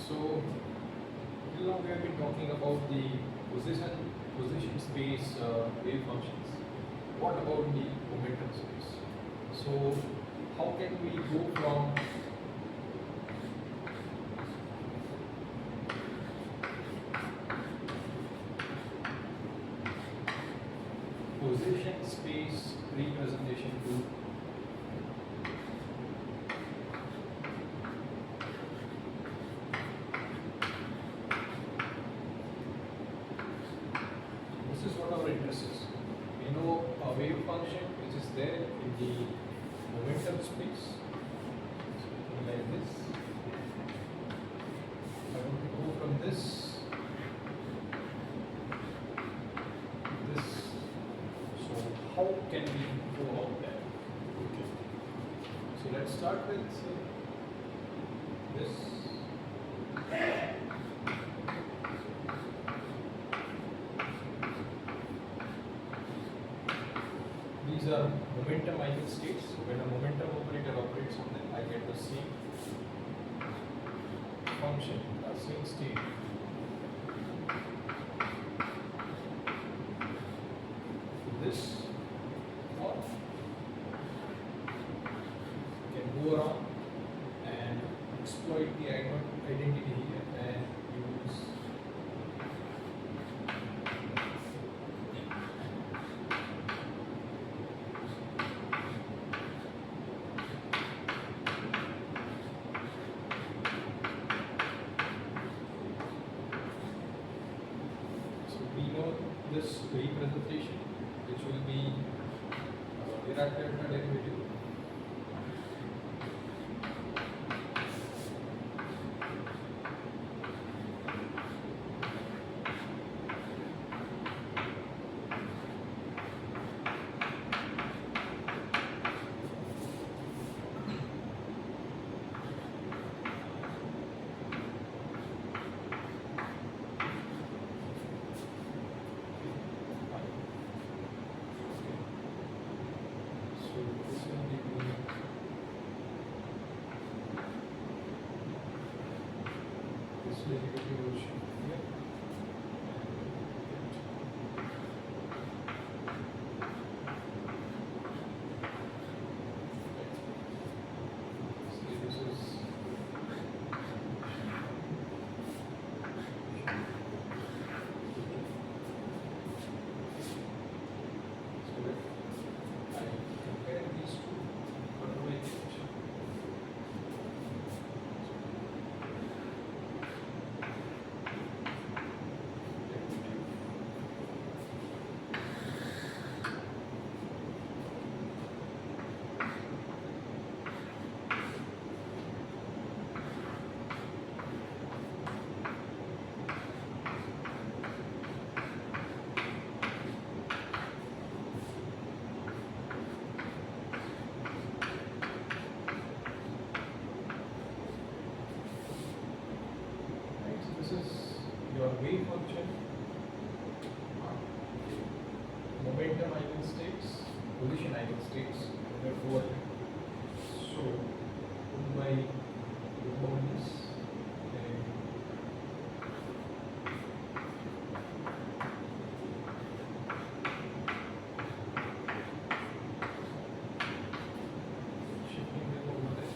So till now we have been talking about the position space wave functions. What about the momentum space? So how can we go from position space representation to this is what our interest is. We know a wave function which is there in the momentum space, something like this. I want to go from this. So how can we go about that? Okay. So let's start with this. These are momentum eigenstates. So when a momentum operator operates on them, I get the same function, same state. This or can go around and exploit the identity here and use this representation, which will be Dirac delta derivative. This is your wave function, momentum eigenstates, position eigenstates, therefore, so 1 by this and shifting them over there.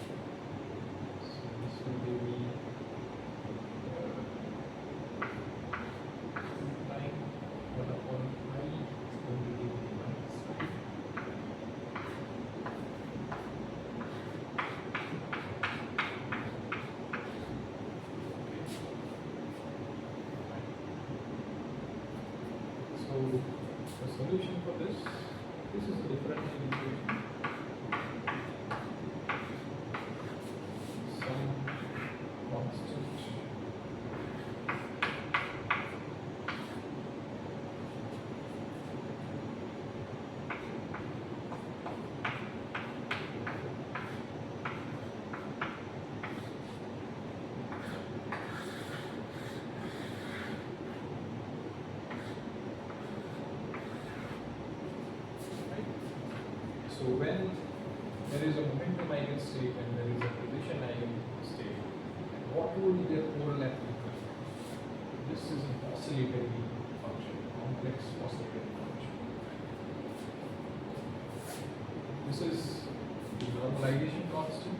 So this will be the solution for this is a differential equation. Some constant So when there is a momentum eigenstate and there is a position eigenstate, what will be their overlap this is an oscillatory function, complex oscillatory function. This is the normalization constant.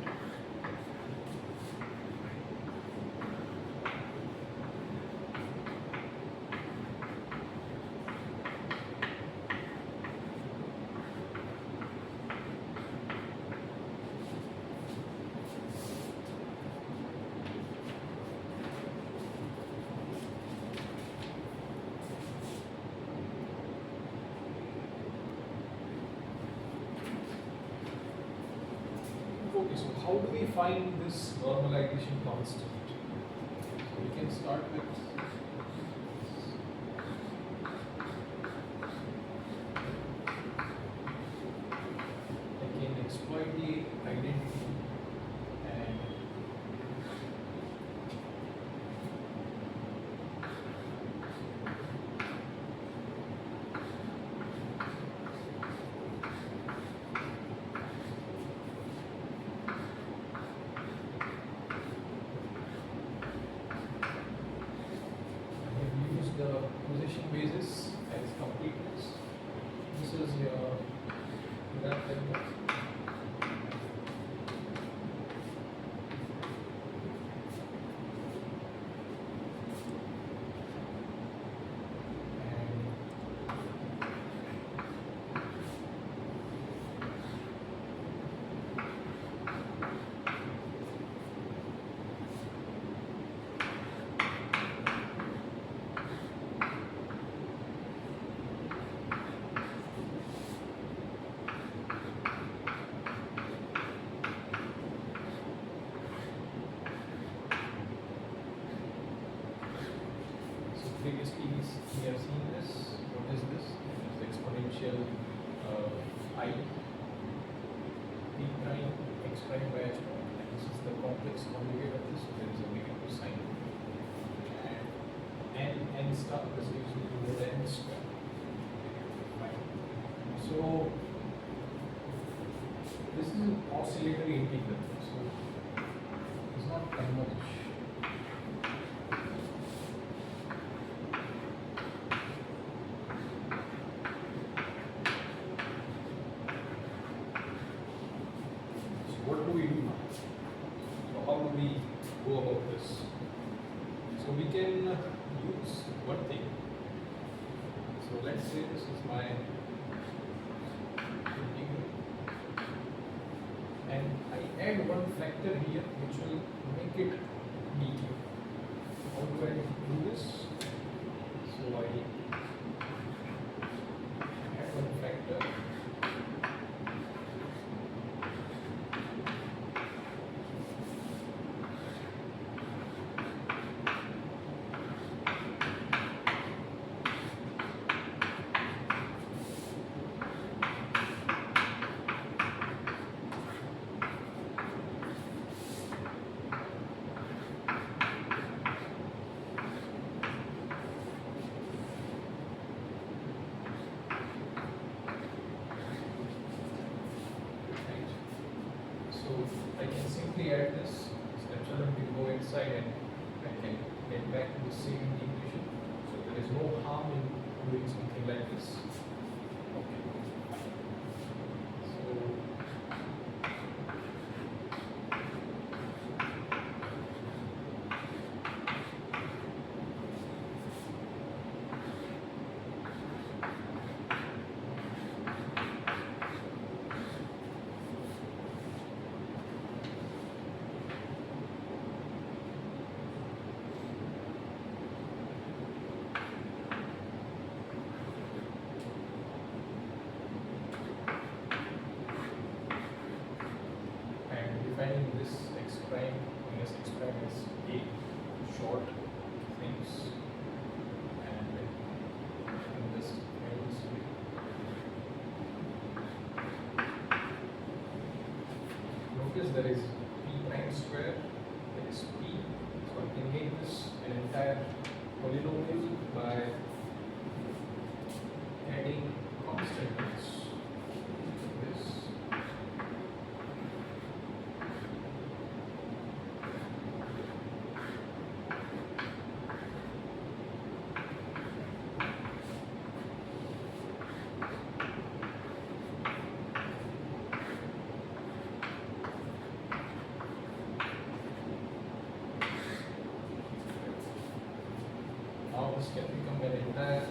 Okay, so how do we find this normalization constant? So we can start with I can exploit the identity and the position basis as completeness. This is your graph vector. Previously we have seen this. What is this? It is the exponential I p prime x prime by h prime. And this is the complex conjugate of this. So there is a negative sign. And n star, this gives me more than n square. Fine. So this is an oscillatory integral. So it's not converged. What do we do now? So how do we go about this? So we can use one thing. So let's say this is my integral, and I add one factor here which will make it dt. How do I do this? So I add one factor. I can simply add this epsilon will go inside and I can get back to the same integration. So there is no harm in doing something like this. Okay. So defining this x prime minus x prime as a short things, and just end this way. Notice there is p prime square, there is p, so I can make this an entire polynomial by adding constants. This this can become an entire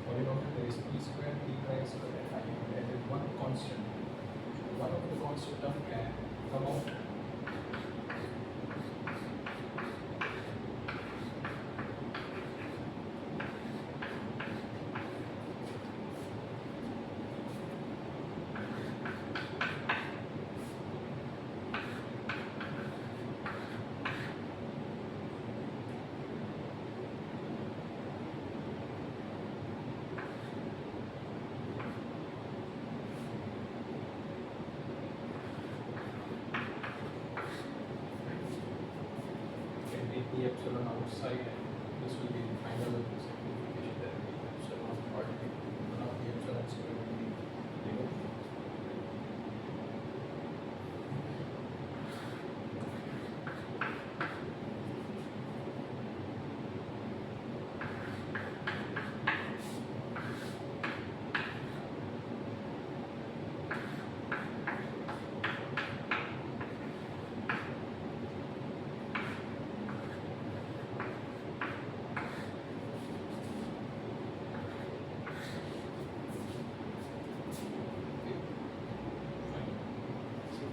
polynomial. There is p square, p prime square, and I, and there is one constant. One of the constant term can come out. The epsilon outside, and this will be the final simplification that the epsilon part one of the epsilon square will be removed.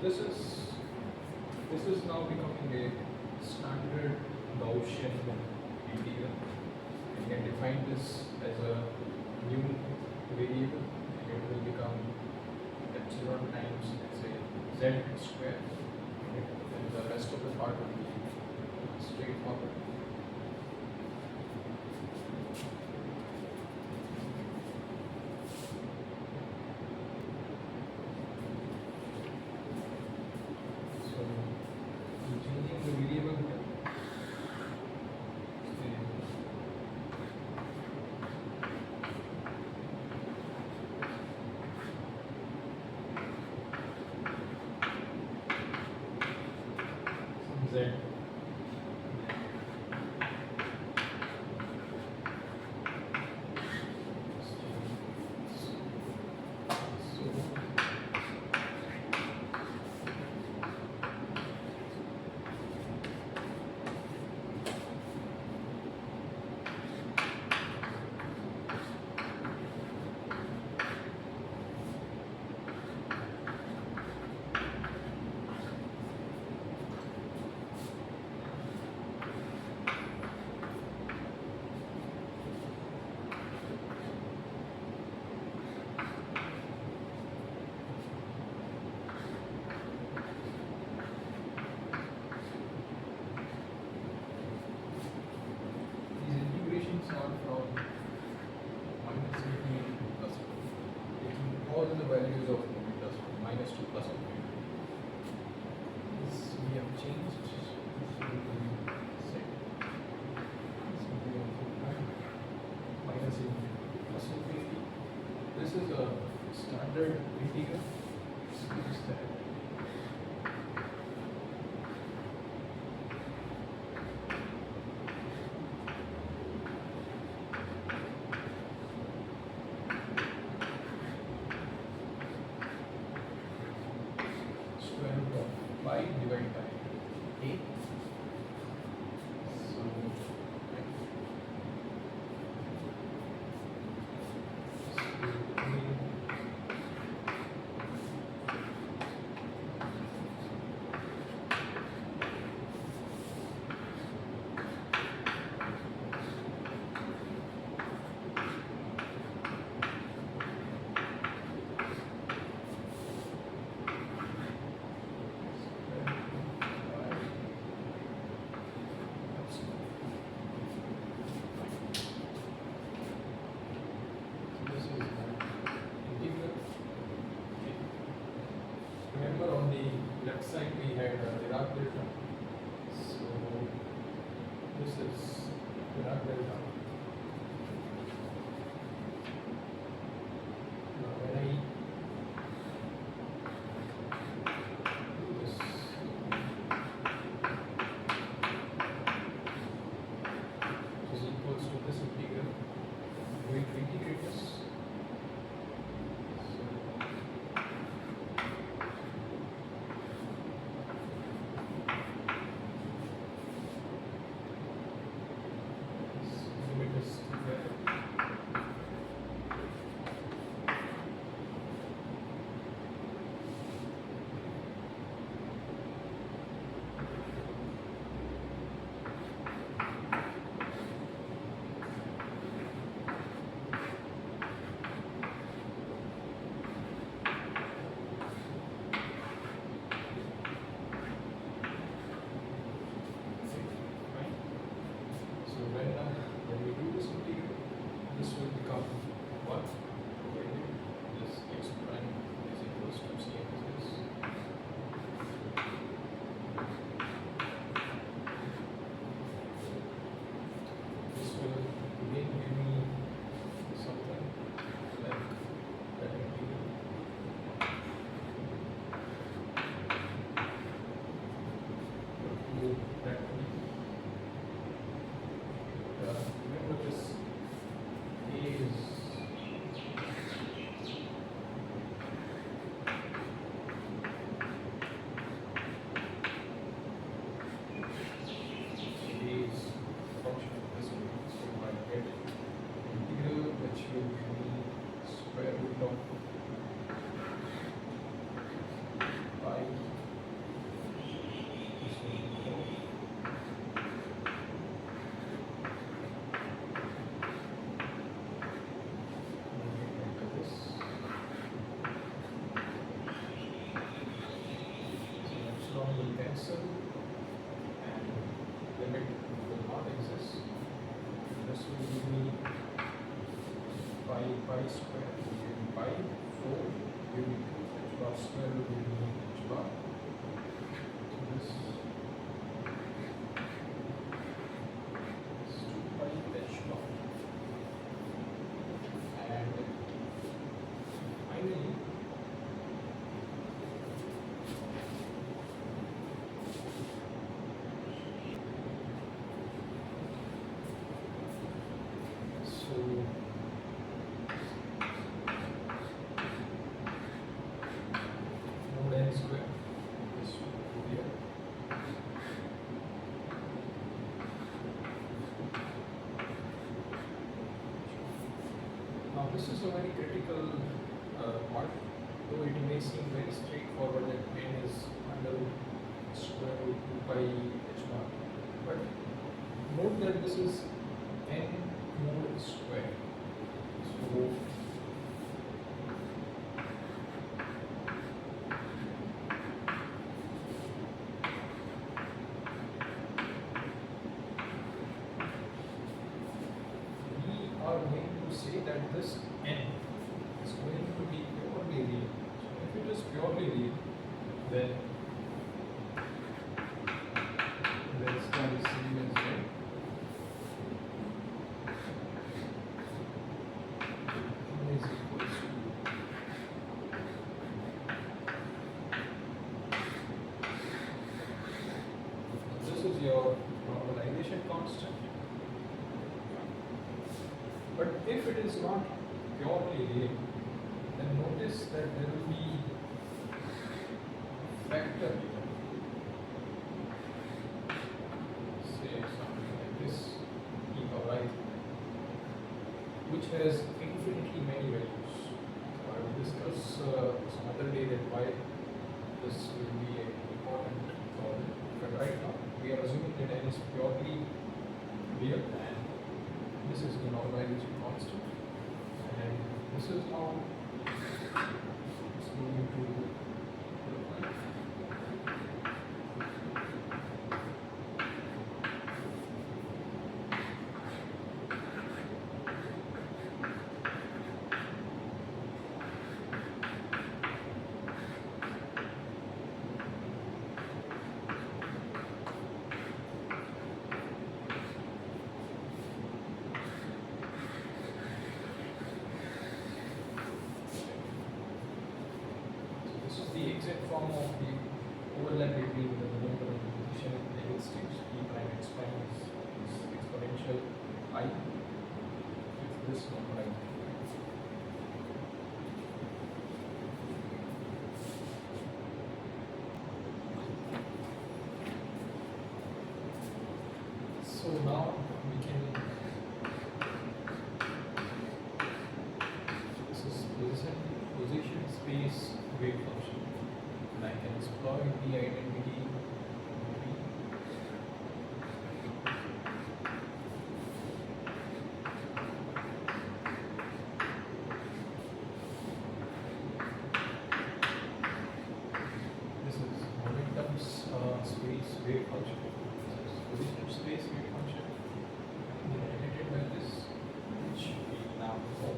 This is now becoming a standard Gaussian integral. You can define this as a new variable, and it will become epsilon times, let's say, z square, and the rest of the part will be straightforward. Changing the variable here. Z. Are from minus infinity to plus 1, taking all the values of plus 1, minus to plus 1. This we have changed. This will be set. Simply minus infinity plus infinity. This is a standard integral. Is that by divided by a. So remember on the left side we had Dirac delta. So this is Dirac delta. Now when I do this, this is equals to this integral. I'm going to integrate this. cancel and limit will not exist. This will give me pi square will give me pi, 4 give me h bar square will give me h bar. So this is 2 pi h bar. And finally node n square is here. Now this is a very critical part, though it may seem very straightforward that n is under square root 2 pi h bar, but note that this is n node square. So are going to say that this n is going to be purely real. So if it is purely real, then star is same as n. N is equals to this is your normalization constant. But if it is not purely real, then notice that there will be a factor here. Say something like this, e power I, which has infinitely many values. So I will discuss some other day that why this will be an important problem. But right now, we are assuming that n is purely real, and this is the normalization constant, and this is how it's going to look like. The exact form of the overlap between the momentum and position in the states, e prime x prime is exponential I with this normalization. So now we can, this is position space wave function. I can exploit the identity this is momentum space wave function. This is position space wave function. Identified by this, which we now know.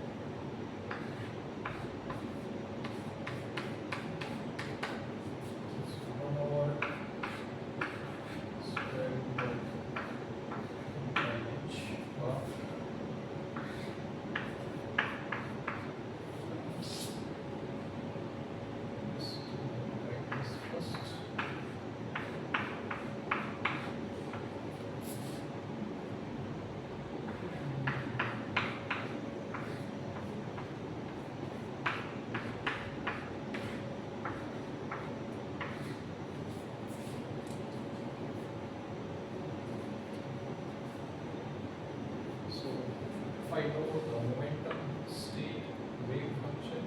I know the momentum state wave function,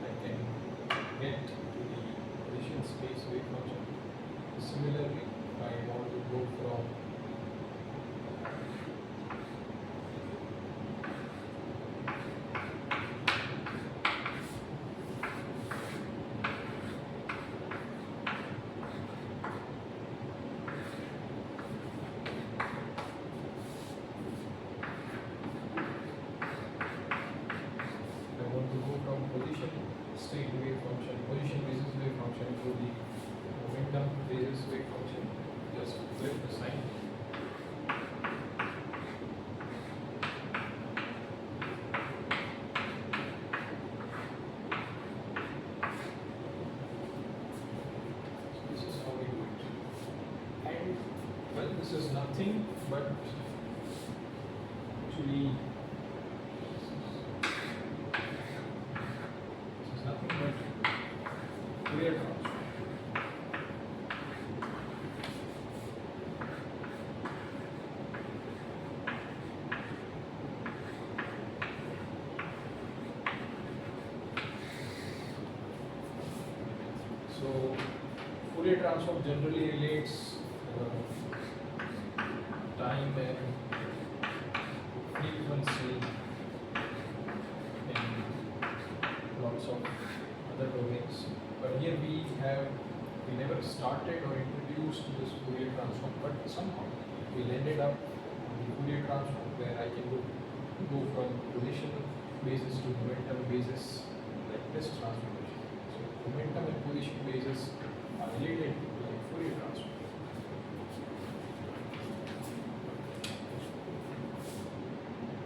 I can get to the position space wave function. Similarly, I want to go from Well, this is nothing but actually this is nothing but Fourier transform. So Fourier transform generally relates time and frequency in lots of other domains. But here we never started or introduced this Fourier transform, but somehow we ended up on the Fourier transform where I can go from position basis to momentum basis like this transformation. So momentum and position basis are related